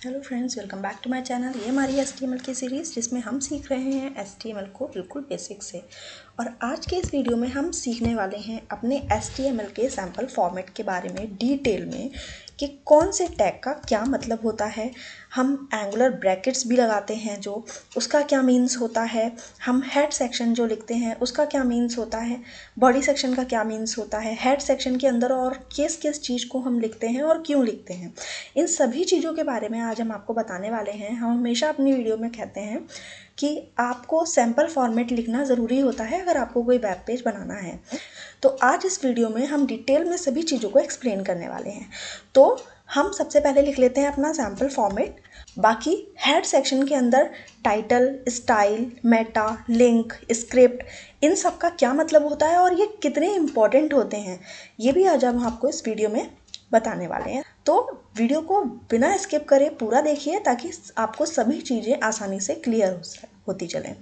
Hello friends, welcome back to my channel. ये हमारी HTML की सीरीज़ जिसमें हम सीख रहे हैं HTML को बिल्कुल बेसिक से। और आज के इस वीडियो में हम सीखने वाले हैं अपने HTML के सैम्पल फॉर्मेट के बारे में डिटेल में कि कौन से टैग का क्या मतलब होता है। हम एंगुलर ब्रैकेट्स भी लगाते हैं जो उसका क्या मीन्स होता है। हम हेड सेक्शन जो लिखते हैं उसका क्या मीन्स होता है। बॉडी सेक्शन का क्या मीन्स होता है। हेड सेक्शन के अंदर और किस किस चीज़ को हम लिखते हैं और क्यों लिखते हैं, इन सभी चीज़ों के बारे में आज हम आपको बताने वाले हैं। हम हमेशा अपनी वीडियो में कहते हैं कि आपको सैम्पल फॉर्मेट लिखना ज़रूरी होता है अगर आपको कोई वेब पेज बनाना है। तो आज इस वीडियो में हम डिटेल में सभी चीज़ों को एक्सप्लेन करने वाले हैं। तो हम सबसे पहले लिख लेते हैं अपना सैम्पल फॉर्मेट। बाकी हेड सेक्शन के अंदर title, style, meta, link, script, इन सब का क्या मतलब होता है और ये कितने इम्पॉर्टेंट होते हैं, ये भी आज हम आपको इस वीडियो में बताने वाले हैं। तो वीडियो को बिना स्किप करे पूरा देखिए ताकि आपको सभी चीज़ें आसानी से क्लियर होती चलें।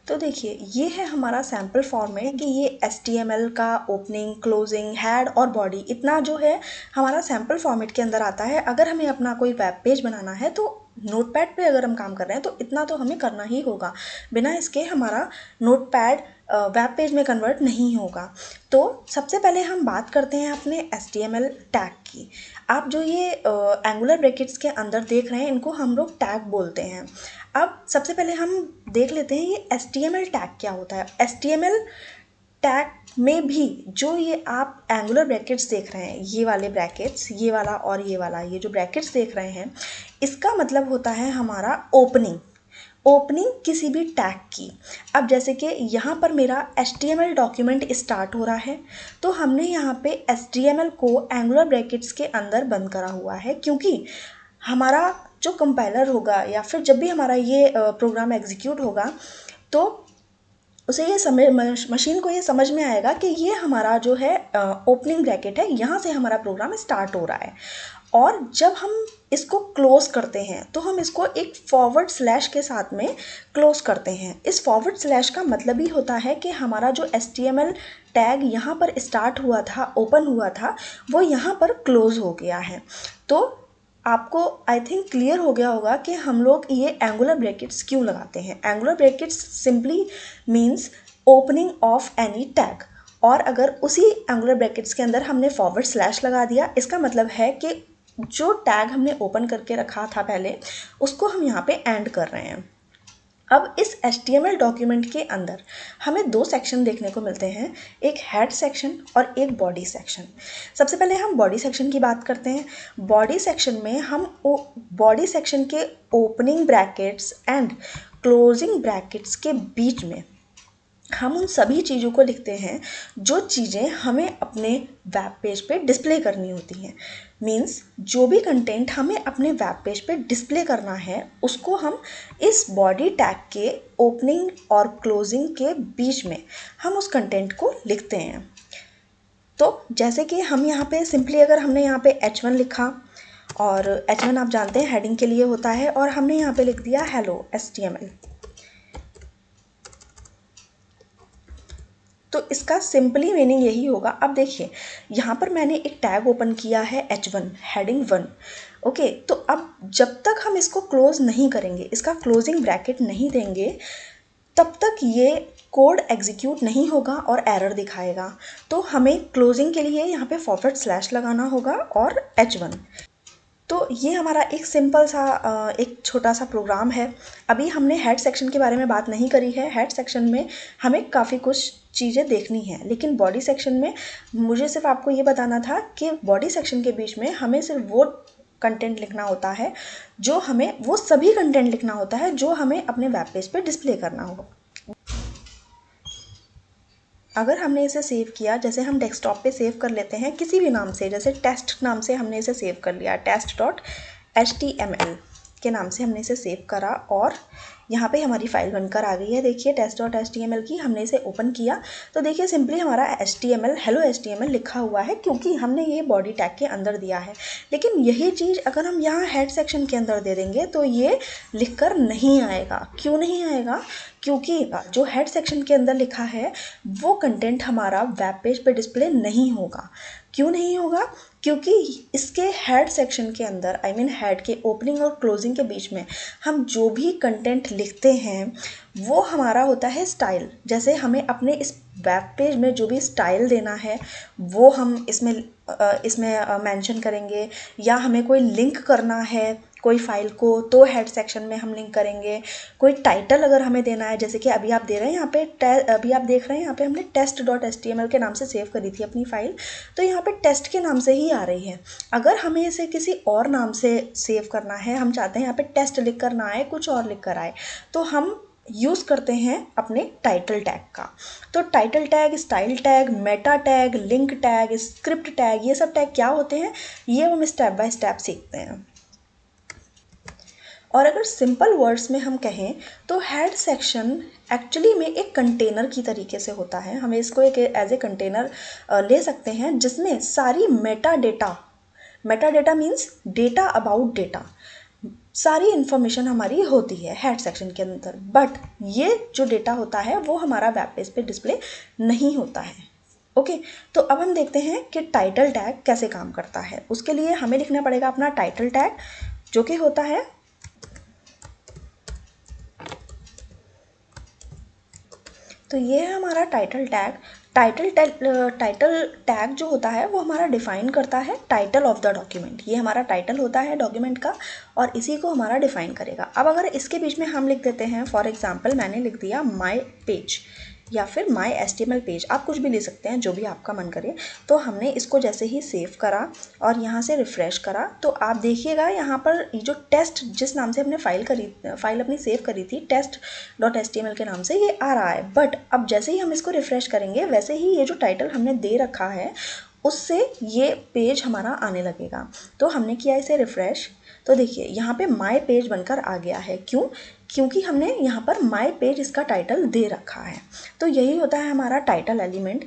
तो देखिए, ये है हमारा सैम्पल फॉर्मेट कि ये HTML का ओपनिंग, क्लोजिंग, हेड और बॉडी इतना जो है हमारा सैम्पल फॉर्मेट के अंदर आता है। अगर हमें अपना कोई वेब पेज बनाना है तो नोटपैड पे अगर हम काम कर रहे हैं तो इतना तो हमें करना ही होगा, बिना इसके हमारा नोटपैड वेब पेज में कन्वर्ट नहीं होगा। तो सबसे पहले हम बात करते हैं अपने HTML टैग की। आप जो ये एंगुलर ब्रैकेट्स के अंदर देख रहे हैं इनको हम लोग टैग बोलते हैं। अब सबसे पहले हम देख लेते हैं ये HTML टैग क्या होता है। HTML टैग में भी जो ये आप एंगुलर ब्रैकेट्स देख रहे हैं, ये वाले ब्रैकेट्स, ये वाला और ये वाला, ये जो ब्रैकेट्स देख रहे हैं, इसका मतलब होता है हमारा ओपनिंग किसी भी टैग की। अब जैसे कि यहाँ पर मेरा HTML डॉक्यूमेंट स्टार्ट हो रहा है तो हमने यहाँ पे HTML को एंगुलर ब्रैकेट्स के अंदर बंद करा हुआ है, क्योंकि हमारा जो कंपाइलर होगा या फिर जब भी हमारा ये प्रोग्राम एग्जीक्यूट होगा तो उसे ये मशीन को ये समझ में आएगा कि ये हमारा जो है ओपनिंग ब्रैकेट है, यहाँ से हमारा प्रोग्राम स्टार्ट हो रहा है। और जब हम इसको क्लोज करते हैं तो हम इसको एक फॉरवर्ड स्लैश के साथ में क्लोज करते हैं। इस फॉरवर्ड स्लैश का मतलब ही होता है कि हमारा जो HTML टैग यहाँ पर स्टार्ट हुआ था, ओपन हुआ था, वो यहाँ पर क्लोज हो गया है। तो आपको आई थिंक क्लियर हो गया होगा कि हम लोग ये एंगुलर ब्रैकेट्स क्यों लगाते हैं। Angular brackets simply means opening of any tag, और अगर उसी एंगुलर ब्रैकेट्स के अंदर हमने फॉरवर्ड स्लैश लगा दिया, इसका मतलब है कि जो टैग हमने ओपन करके रखा था पहले उसको हम यहाँ पे एंड कर रहे हैं। अब इस HTML डॉक्यूमेंट के अंदर हमें दो सेक्शन देखने को मिलते हैं, एक हेड सेक्शन और एक बॉडी सेक्शन। सबसे पहले हम बॉडी सेक्शन की बात करते हैं। बॉडी सेक्शन में हम बॉडी सेक्शन के opening brackets and closing brackets के बीच में हम उन सभी चीज़ों को लिखते हैं जो चीज़ें हमें अपने वेब पेज पे डिस्प्ले करनी होती हैं। मीन्स जो भी कंटेंट हमें अपने वेब पेज पे डिस्प्ले करना है उसको हम इस बॉडी टैग के ओपनिंग और क्लोजिंग के बीच में हम उस कंटेंट को लिखते हैं। तो जैसे कि हम यहाँ पे सिंपली अगर हमने यहाँ पे H1 लिखा, और H1 आप जानते हैं हेडिंग के लिए होता है, और हमने यहाँ पे लिख दिया हेलो HTML, तो इसका सिंपली मीनिंग यही होगा। अब देखिए, यहाँ पर मैंने एक टैग ओपन किया है H1 हेडिंग 1। ओके, तो अब जब तक हम इसको क्लोज नहीं करेंगे, इसका क्लोजिंग ब्रैकेट नहीं देंगे, तब तक ये कोड एग्जीक्यूट नहीं होगा और एरर दिखाएगा। तो हमें क्लोजिंग के लिए यहाँ पे फॉरवर्ड स्लैश लगाना होगा और H1। तो ये हमारा एक सिंपल सा एक छोटा सा प्रोग्राम है। अभी हमने हेड सेक्शन के बारे में बात नहीं करी है। हेड सेक्शन में हमें काफ़ी कुछ चीज़ें देखनी है, लेकिन बॉडी सेक्शन में मुझे सिर्फ आपको ये बताना था कि बॉडी सेक्शन के बीच में हमें सिर्फ वो कंटेंट लिखना होता है जो हमें, वो सभी कंटेंट लिखना होता है जो हमें अपने वेब पेज पे डिस्प्ले करना होगा। अगर हमने इसे सेव किया, जैसे हम डेस्कटॉप पे सेव कर लेते हैं किसी भी नाम से, जैसे टेस्ट नाम से हमने इसे सेव कर लिया, test.html के नाम से हमने इसे सेव करा और यहाँ पे हमारी फाइल बनकर आ गई है। देखिए test.html की, हमने इसे ओपन किया तो देखिए सिंपली हमारा HTML, हेलो HTML लिखा हुआ है, क्योंकि हमने ये बॉडी टैग के अंदर दिया है। लेकिन यही चीज़ अगर हम यहाँ हेड सेक्शन के अंदर दे देंगे तो ये लिख कर नहीं आएगा। क्यों नहीं आएगा? क्योंकि जो हेड सेक्शन के अंदर लिखा है वो कंटेंट हमारा वेब पेज पे डिस्प्ले नहीं होगा। क्यों नहीं होगा? क्योंकि इसके हेड सेक्शन के अंदर हेड के ओपनिंग और क्लोजिंग के बीच में हम जो भी कंटेंट लिखते हैं वो हमारा होता है स्टाइल। जैसे हमें अपने इस वेब पेज में जो भी स्टाइल देना है वो हम इसमें मेंशन करेंगे, या हमें कोई लिंक करना है कोई फाइल को तो हेड सेक्शन में हम लिंक करेंगे। कोई टाइटल अगर हमें देना है, जैसे कि अभी आप दे रहे हैं यहाँ पे अभी आप देख रहे हैं यहाँ पे हमने test.html के नाम से सेव करी थी अपनी फाइल, तो यहाँ पे टेस्ट के नाम से ही आ रही है। अगर हमें इसे किसी और नाम से सेव करना है, हम चाहते हैं यहाँ पे टेस्ट लिख कर ना आए, कुछ और लिख कर आए, तो हम यूज़ करते हैं अपने टाइटल टैग का। तो title tag, style tag, Meta tag, link tag, script tag, ये सब टैग क्या होते हैं ये हम स्टेप बाय स्टेप सीखते हैं। और अगर सिंपल वर्ड्स में हम कहें तो हेड सेक्शन एक्चुअली में एक कंटेनर की तरीके से होता है। हमें इसको एक एज ए कंटेनर ले सकते हैं जिसमें सारी Meta data means data about data, सारी इन्फॉर्मेशन हमारी होती है हेड सेक्शन के अंदर। बट ये जो डेटा होता है वो हमारा वेब पेज पे डिस्प्ले नहीं होता है। ओके, तो अब हम देखते हैं कि टाइटल टैग कैसे काम करता है। उसके लिए हमें लिखना पड़ेगा अपना टाइटल टैग, जो कि होता है, तो ये है हमारा टाइटल टैग। टाइटल टैग जो होता है वो हमारा डिफाइन करता है टाइटल ऑफ द डॉक्यूमेंट। ये हमारा टाइटल होता है डॉक्यूमेंट का और इसी को हमारा डिफाइन करेगा। अब अगर इसके बीच में हम लिख देते हैं, फॉर एग्जांपल मैंने लिख दिया माय पेज या फिर माय HTML पेज, आप कुछ भी ले सकते हैं जो भी आपका मन करे। तो हमने इसको जैसे ही सेव करा और यहाँ से रिफ़्रेश करा तो आप देखिएगा यहाँ पर ये जो टेस्ट जिस नाम से हमने फाइल अपनी सेव करी थी test.html के नाम से, ये आ रहा है। बट अब जैसे ही हम इसको रिफ़्रेश करेंगे वैसे ही ये जो टाइटल हमने दे रखा है उससे ये पेज हमारा आने लगेगा। तो हमने किया इसे रिफ़्रेश, तो देखिए यहाँ पे माय पेज बनकर आ गया है। क्यों? क्योंकि हमने यहाँ पर माय पेज इसका टाइटल दे रखा है। तो यही होता है हमारा टाइटल एलिमेंट।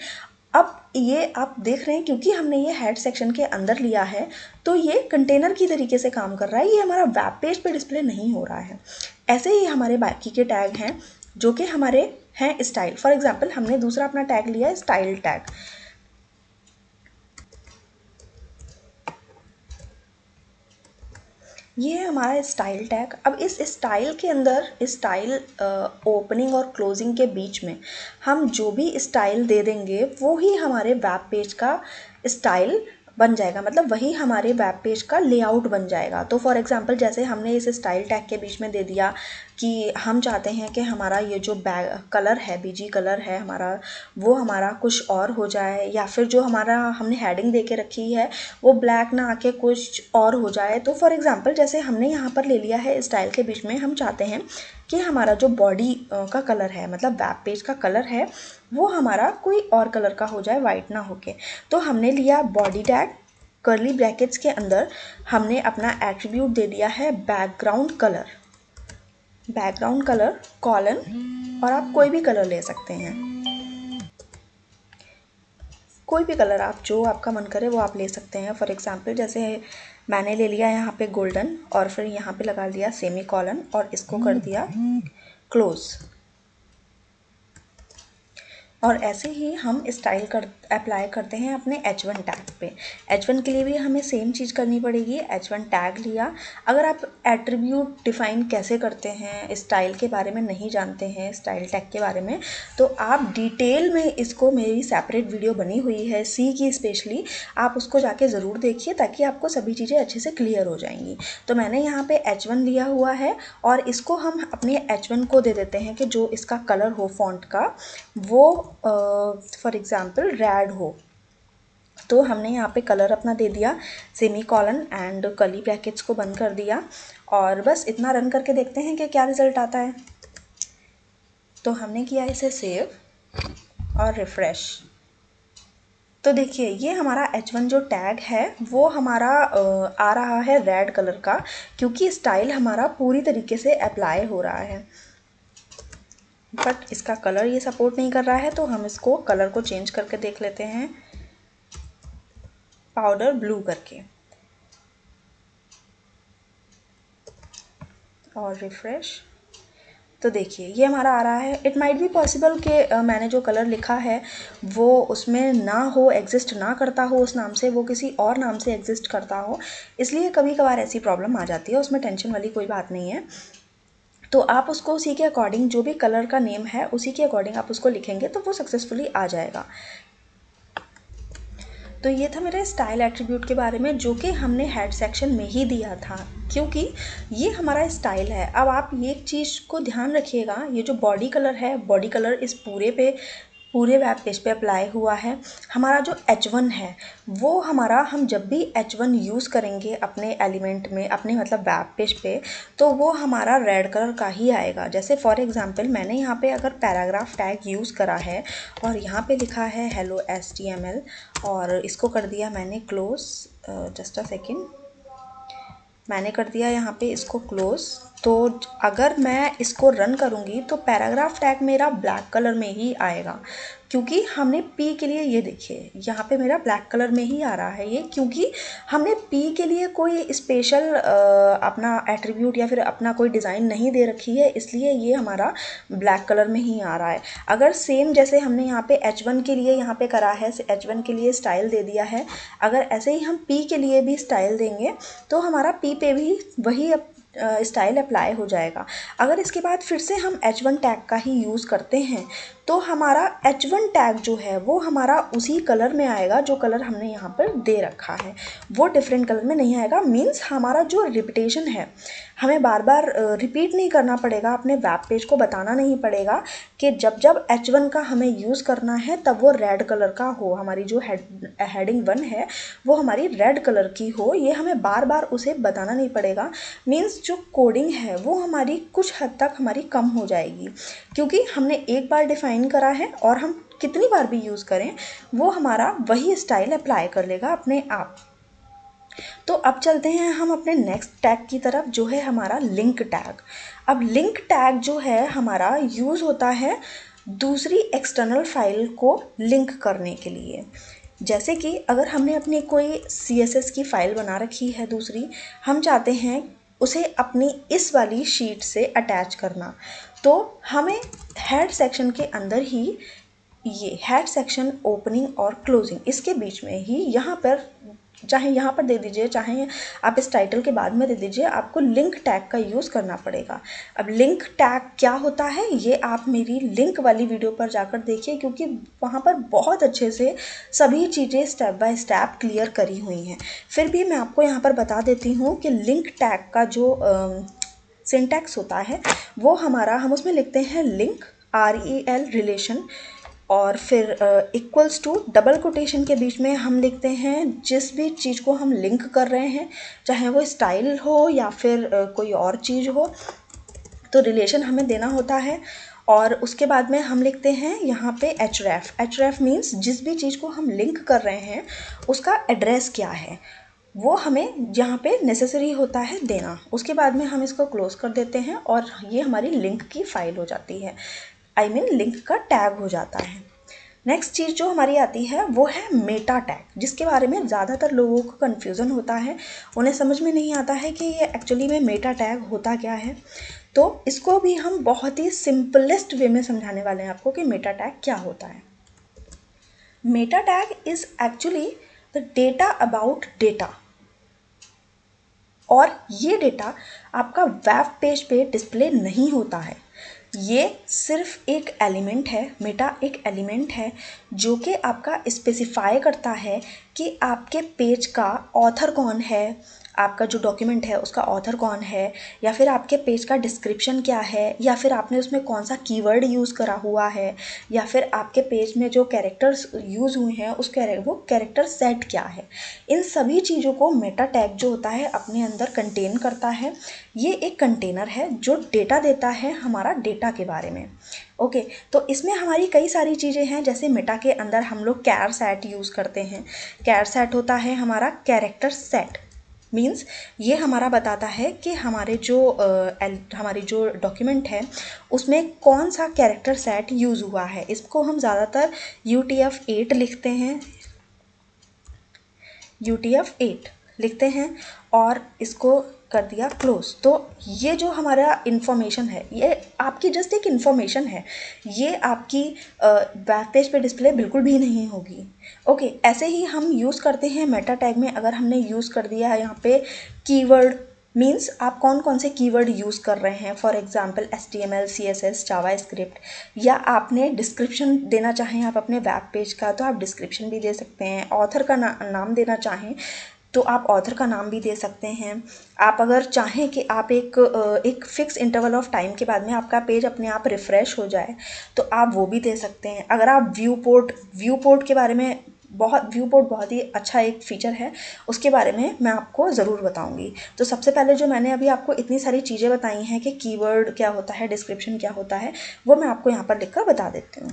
अब ये आप देख रहे हैं क्योंकि हमने ये हेड सेक्शन के अंदर लिया है तो ये कंटेनर की तरीके से काम कर रहा है, ये हमारा वेब पेज पे डिस्प्ले नहीं हो रहा है। ऐसे ही हमारे बाकी के टैग हैं जो कि हमारे हैं स्टाइल। फॉर एग्जाम्पल हमने दूसरा अपना टैग लिया है स्टाइल टैग। ये है हमारा स्टाइल टैग। अब इस स्टाइल के अंदर स्टाइल ओपनिंग और क्लोजिंग के बीच में हम जो भी स्टाइल दे देंगे वो ही हमारे वेब पेज का स्टाइल बन जाएगा, मतलब वही हमारे वेब पेज का लेआउट बन जाएगा। तो फॉर एग्जांपल जैसे हमने इस स्टाइल टैग के बीच में दे दिया कि हम चाहते हैं कि हमारा ये जो कलर है, बीजी कलर है हमारा, वो हमारा कुछ और हो जाए, या फिर जो हमारा हमने हेडिंग दे के रखी है वो ब्लैक ना आके कुछ और हो जाए। तो फॉर एग्जांपल जैसे हमने यहाँ पर ले लिया है स्टाइल के बीच में, हम चाहते हैं कि हमारा जो बॉडी का कलर है, मतलब वेब पेज का कलर है, वो हमारा कोई और कलर का हो जाए, वाइट ना होके। तो हमने लिया बॉडी टैग, कर्ली ब्रैकेट्स के अंदर हमने अपना एट्रीब्यूट दे दिया है बैकग्राउंड कलर कॉलन, और आप कोई भी कलर ले सकते हैं, कोई भी कलर आप जो आपका मन करे वो आप ले सकते हैं। फॉर एग्जांपल जैसे मैंने ले लिया यहाँ पे गोल्डन और फिर यहाँ पे लगा दिया सेमी कॉलन और इसको कर दिया क्लोज। और ऐसे ही हम स्टाइल अप्लाई करते हैं अपने H1 टैग पे। H1 के लिए भी हमें सेम चीज़ करनी पड़ेगी। H1 टैग लिया। अगर आप एट्रीब्यूट डिफ़ाइन कैसे करते हैं, स्टाइल के बारे में नहीं जानते हैं, स्टाइल टैग के बारे में, तो आप डिटेल में इसको मेरी सेपरेट वीडियो बनी हुई है सी की स्पेशली, आप उसको जाके ज़रूर देखिए ताकि आपको सभी चीज़ें अच्छे से क्लियर हो जाएंगी। तो मैंने यहाँ पे H1 लिया हुआ है और इसको हम अपने H1 को दे देते हैं कि जो इसका कलर हो फॉन्ट का वो फॉर एग्ज़ाम्पल रेड हो। तो हमने यहाँ पे कलर अपना दे दिया semi colon and curly brackets को बंद कर दिया और बस इतना रन करके देखते हैं कि क्या रिज़ल्ट आता है। तो हमने किया इसे सेव और रिफ़्रेश। तो देखिए ये हमारा H1 जो टैग है वो हमारा आ रहा है रेड कलर का, क्योंकि स्टाइल हमारा पूरी तरीके से अप्लाई हो रहा है। बट इसका कलर ये सपोर्ट नहीं कर रहा है, तो हम इसको कलर को चेंज करके देख लेते हैं पाउडर ब्लू करके और रिफ़्रेश। तो देखिए ये हमारा आ रहा है। इट माइट बी पॉसिबल कि मैंने जो कलर लिखा है वो उसमें ना हो, एग्जिस्ट ना करता हो उस नाम से, वो किसी और नाम से एग्जिस्ट करता हो, इसलिए कभी कभार ऐसी प्रॉब्लम आ जाती है। उसमें टेंशन वाली कोई बात नहीं है। तो आप उसको उसी के अकॉर्डिंग, जो भी कलर का नेम है उसी के अकॉर्डिंग आप उसको लिखेंगे तो वो सक्सेसफुली आ जाएगा। तो ये था मेरे स्टाइल एट्रीब्यूट के बारे में, जो कि हमने हेड सेक्शन में ही दिया था, क्योंकि ये हमारा स्टाइल है। अब आप ये एक चीज़ को ध्यान रखिएगा, ये जो बॉडी कलर है, बॉडी कलर इस पूरे वेब पेज पे अप्लाई हुआ है। हमारा जो H1 है वो हमारा, हम जब भी H1 यूज़ करेंगे अपने एलिमेंट में, अपने मतलब वेब पेज पे, तो वो हमारा रेड कलर का ही आएगा। जैसे फॉर एग्जांपल मैंने यहाँ पे अगर पैराग्राफ टैग यूज़ करा है और यहाँ पे लिखा है हेलो HTML और इसको कर दिया मैंने क्लोज, जस्ट अ सेकेंड, मैंने कर दिया यहाँ पे इसको क्लोज। तो अगर मैं इसको रन करूँगी तो पैराग्राफ टैग मेरा ब्लैक कलर में ही आएगा, क्योंकि हमने P के लिए, ये देखिए यहाँ पे मेरा ब्लैक कलर में ही आ रहा है ये, क्योंकि हमने P के लिए कोई स्पेशल अपना एट्रीब्यूट या फिर अपना कोई डिज़ाइन नहीं दे रखी है, इसलिए ये हमारा ब्लैक कलर में ही आ रहा है। अगर सेम जैसे हमने यहाँ पे H1 के लिए यहाँ पे करा है, H1 के लिए स्टाइल दे दिया है, अगर ऐसे ही हम P के लिए भी स्टाइल देंगे तो हमारा P पे भी वही स्टाइल अप्लाई हो जाएगा। अगर इसके बाद फिर से हम H1 टैग का ही यूज़ करते हैं तो हमारा H1 टैग जो है वो हमारा उसी कलर में आएगा जो कलर हमने यहाँ पर दे रखा है, वो डिफरेंट कलर में नहीं आएगा। मीन्स हमारा जो रिपीटेशन है, हमें बार बार रिपीट नहीं करना पड़ेगा, अपने वेब पेज को बताना नहीं पड़ेगा कि जब जब H1 का हमें यूज़ करना है तब वो रेड कलर का हो, हमारी जो हेडिंग 1 है वो हमारी रेड कलर की हो, ये हमें बार बार उसे बताना नहीं पड़ेगा। मीन्स जो कोडिंग है वो हमारी कुछ हद तक हमारी कम हो जाएगी, क्योंकि हमने एक बार डिफ़ाइन करा है और हम कितनी बार भी यूज़ करें वो हमारा वही स्टाइल अप्लाई कर लेगा अपने आप। तो अब चलते हैं हम अपने नेक्स्ट टैग की तरफ, जो है हमारा लिंक टैग। अब लिंक टैग जो है हमारा यूज़ होता है दूसरी एक्सटर्नल फाइल को लिंक करने के लिए। जैसे कि अगर हमने अपनी कोई CSS की फ़ाइल बना रखी है दूसरी, हम चाहते हैं उसे अपनी इस वाली शीट से अटैच करना, तो हमें हेड सेक्शन के अंदर ही, ये हेड सेक्शन ओपनिंग और क्लोजिंग, इसके बीच में ही यहाँ पर, चाहे यहाँ पर दे दीजिए चाहे आप इस टाइटल के बाद में दे दीजिए, आपको लिंक टैग का यूज़ करना पड़ेगा। अब लिंक टैग क्या होता है ये आप मेरी लिंक वाली वीडियो पर जाकर देखिए, क्योंकि वहाँ पर बहुत अच्छे से सभी चीज़ें स्टेप बाय स्टेप क्लियर करी हुई हैं। फिर भी मैं आपको यहाँ पर बता देती हूँ कि लिंक टैग का जो सिंटैक्स होता है वो हमारा, हम उसमें लिखते हैं लिंक, REL रिलेशन, और फिर इक्वल्स टू, डबल कोटेशन के बीच में हम लिखते हैं जिस भी चीज़ को हम लिंक कर रहे हैं, चाहे वो स्टाइल हो या फिर कोई और चीज़ हो, तो रिलेशन हमें देना होता है। और उसके बाद में हम लिखते हैं यहाँ पे href मीन्स जिस भी चीज़ को हम लिंक कर रहे हैं उसका एड्रेस क्या है, वो हमें यहाँ पे नेसेसरी होता है देना। उसके बाद में हम इसको क्लोज कर देते हैं और ये हमारी लिंक की फ़ाइल हो जाती है, लिंक का टैग हो जाता है। नेक्स्ट चीज़ जो हमारी आती है वो है मेटा टैग, जिसके बारे में ज़्यादातर लोगों को कन्फ्यूज़न होता है, उन्हें समझ में नहीं आता है कि ये एक्चुअली में मेटा टैग होता क्या है। तो इसको भी हम बहुत ही सिंपलेस्ट वे में समझाने वाले हैं आपको कि मेटा टैग क्या होता है। Meta tag is actually the data about data, और ये डेटा आपका वेब पेज पे डिस्प्ले नहीं होता है, ये सिर्फ एक एलिमेंट है। मेटा एक एलिमेंट है जो कि आपका स्पेसिफाई करता है कि आपके पेज का ऑथर कौन है, आपका जो डॉक्यूमेंट है उसका ऑथर कौन है, या फिर आपके पेज का डिस्क्रिप्शन क्या है, या फिर आपने उसमें कौन सा कीवर्ड यूज़ करा हुआ है, या फिर आपके पेज में जो कैरेक्टर्स यूज़ हुए हैं वो कैरेक्टर सेट क्या है। इन सभी चीज़ों को मेटा टैग जो होता है अपने अंदर कंटेन करता है। ये एक कंटेनर है जो डेटा देता है हमारा डेटा के बारे में। ओके, तो इसमें हमारी कई सारी चीज़ें हैं, जैसे मेटा के अंदर हम लोग कैर सेट यूज़ करते हैं। कैर सेट होता है हमारा कैरेक्टर सेट, मीन्स ये हमारा बताता है कि हमारी जो डॉक्यूमेंट है उसमें कौन सा कैरेक्टर सेट यूज़ हुआ है। इसको हम ज़्यादातर UTF-8 लिखते हैं, UTF-8 लिखते हैं। और इसको कर दिया क्लोज। तो ये जो हमारा इन्फॉर्मेशन है ये आपकी जस्ट एक इन्फॉर्मेशन है, ये आपकी वेब पेज पे डिस्प्ले बिल्कुल भी नहीं होगी। ओके, ऐसे ही हम यूज़ करते हैं मेटा टैग में। अगर हमने यूज़ कर दिया है यहाँ पे कीवर्ड, मीन्स आप कौन कौन से कीवर्ड यूज़ कर रहे हैं, for example HTML, CSS, JavaScript, या आपने डिस्क्रिप्शन देना चाहें आप अपने वेब पेज का तो आप डिस्क्रिप्शन भी दे सकते हैं। ऑथर का नाम देना चाहें तो आप ऑथर का नाम भी दे सकते हैं। आप अगर चाहें कि आप एक फिक्स इंटरवल ऑफ टाइम के बाद में आपका पेज अपने आप रिफ़्रेश हो जाए तो आप वो भी दे सकते हैं। अगर आप व्यू पोर्ट के बारे में व्यू पोर्ट बहुत ही अच्छा एक फ़ीचर है, उसके बारे में मैं आपको ज़रूर बताऊंगी। तो सबसे पहले जो मैंने अभी आपको इतनी सारी चीज़ें बताई हैं कि कीवर्ड क्या होता है, डिस्क्रिप्शन क्या होता है, वो मैं आपको यहाँ पर लिख कर बता देती हूँ।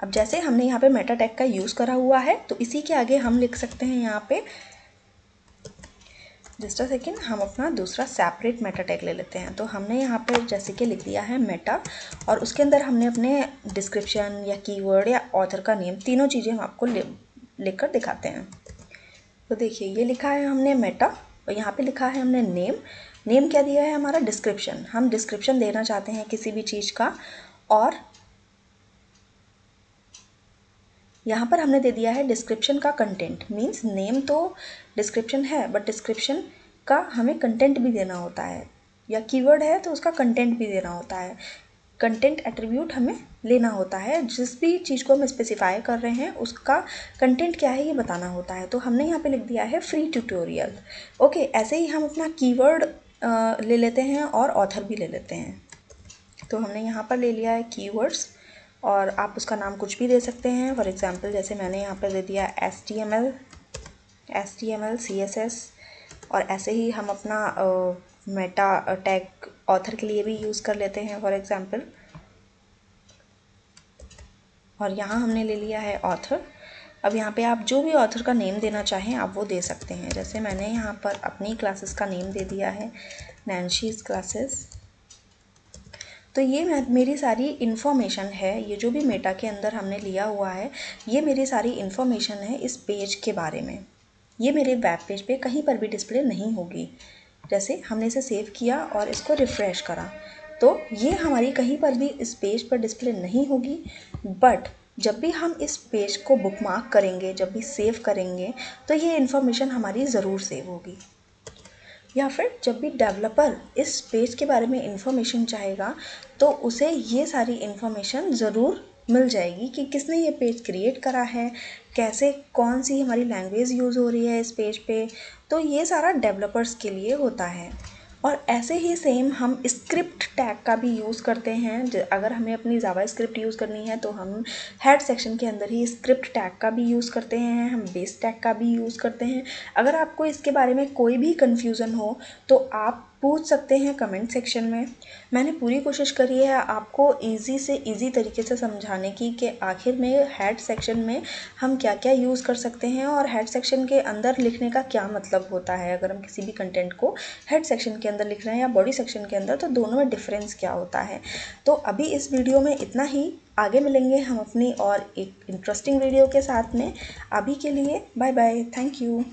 अब जैसे हमने यहाँ पे मेटा टैग का यूज़ करा हुआ है तो इसी के आगे हम लिख सकते हैं यहाँ पे, जस्ट अ सेकेंड, हम अपना दूसरा सेपरेट मेटा टैग ले लेते हैं। तो हमने यहाँ पर जैसे कि लिख दिया है मेटा, और उसके अंदर हमने अपने डिस्क्रिप्शन या कीवर्ड या ऑथर का नेम, तीनों चीज़ें हम आपको लिख कर दिखाते हैं। तो देखिए ये लिखा है हमने मेटा, और यहाँ पे लिखा है हमने नेम क्या दिया है हमारा, डिस्क्रिप्शन। हम डिस्क्रिप्शन देना चाहते हैं किसी भी चीज़ का, और यहाँ पर हमने दे दिया है डिस्क्रिप्शन का कंटेंट। मीन्स नेम तो डिस्क्रिप्शन है बट डिस्क्रिप्शन का हमें कंटेंट भी देना होता है, या कीवर्ड है तो उसका कंटेंट भी देना होता है। कंटेंट एट्रीब्यूट हमें लेना होता है, जिस भी चीज़ को हम स्पेसिफाई कर रहे हैं उसका कंटेंट क्या है ये बताना होता है। तो हमने यहाँ पे लिख दिया है फ्री ट्यूटोरियल। ओके, ऐसे ही हम अपना कीवर्ड ले लेते हैं और ऑथर भी ले लेते हैं। तो हमने यहाँ पर ले लिया है कीवर्ड्स, और आप उसका नाम कुछ भी दे सकते हैं। फॉर एग्जांपल जैसे मैंने यहाँ पर दे दिया HTML, CSS, और ऐसे ही हम अपना मेटा टैग ऑथर के लिए भी यूज़ कर लेते हैं फॉर एग्जांपल। और यहाँ हमने ले लिया है ऑथर। अब यहाँ पे आप जो भी ऑथर का नेम देना चाहें आप वो दे सकते हैं। जैसे मैंने यहाँ पर अपनी क्लासेस का नेम दे दिया है नैंशीज़ क्लासेस। तो ये मेरी सारी इन्फॉर्मेशन है, ये जो भी मेटा के अंदर हमने लिया हुआ है ये मेरी सारी इन्फॉर्मेशन है इस पेज के बारे में। ये मेरे वेब पेज पे कहीं पर भी डिस्प्ले नहीं होगी। जैसे हमने इसे सेव किया और इसको रिफ़्रेश करा तो ये हमारी कहीं पर भी इस पेज पर डिस्प्ले नहीं होगी। बट जब भी हम इस पेज को बुकमार्क करेंगे, जब भी सेव करेंगे, तो ये इन्फॉर्मेशन हमारी ज़रूर सेव होगी। या फिर जब भी डेवलपर इस पेज के बारे में इंफॉर्मेशन चाहेगा तो उसे ये सारी इन्फॉर्मेशन ज़रूर मिल जाएगी कि किसने ये पेज क्रिएट करा है, कैसे, कौन सी हमारी लैंग्वेज यूज़ हो रही है इस पेज पे। तो ये सारा डेवलपर्स के लिए होता है। और ऐसे ही सेम हम स्क्रिप्ट टैग का भी यूज़ करते हैं। अगर हमें अपनी जावास्क्रिप्ट यूज़ करनी है तो हम हेड सेक्शन के अंदर ही स्क्रिप्ट टैग का भी यूज़ करते हैं, हम बेस टैग का भी यूज़ करते हैं। अगर आपको इसके बारे में कोई भी कन्फ्यूज़न हो तो आप पूछ सकते हैं कमेंट सेक्शन में। मैंने पूरी कोशिश करी है आपको ईज़ी से ईज़ी तरीके से समझाने की कि आखिर में हेड सेक्शन में हम क्या क्या यूज़ कर सकते हैं और हेड सेक्शन के अंदर लिखने का क्या मतलब होता है। अगर हम किसी भी कंटेंट को हेड सेक्शन के अंदर लिख रहे हैं या बॉडी सेक्शन के अंदर तो दोनों में डिफरेंस क्या होता है। तो अभी इस वीडियो में इतना ही, आगे मिलेंगे हम अपनी और एक इंटरेस्टिंग वीडियो के साथ में। अभी के लिए बाय बाय, थैंक यू।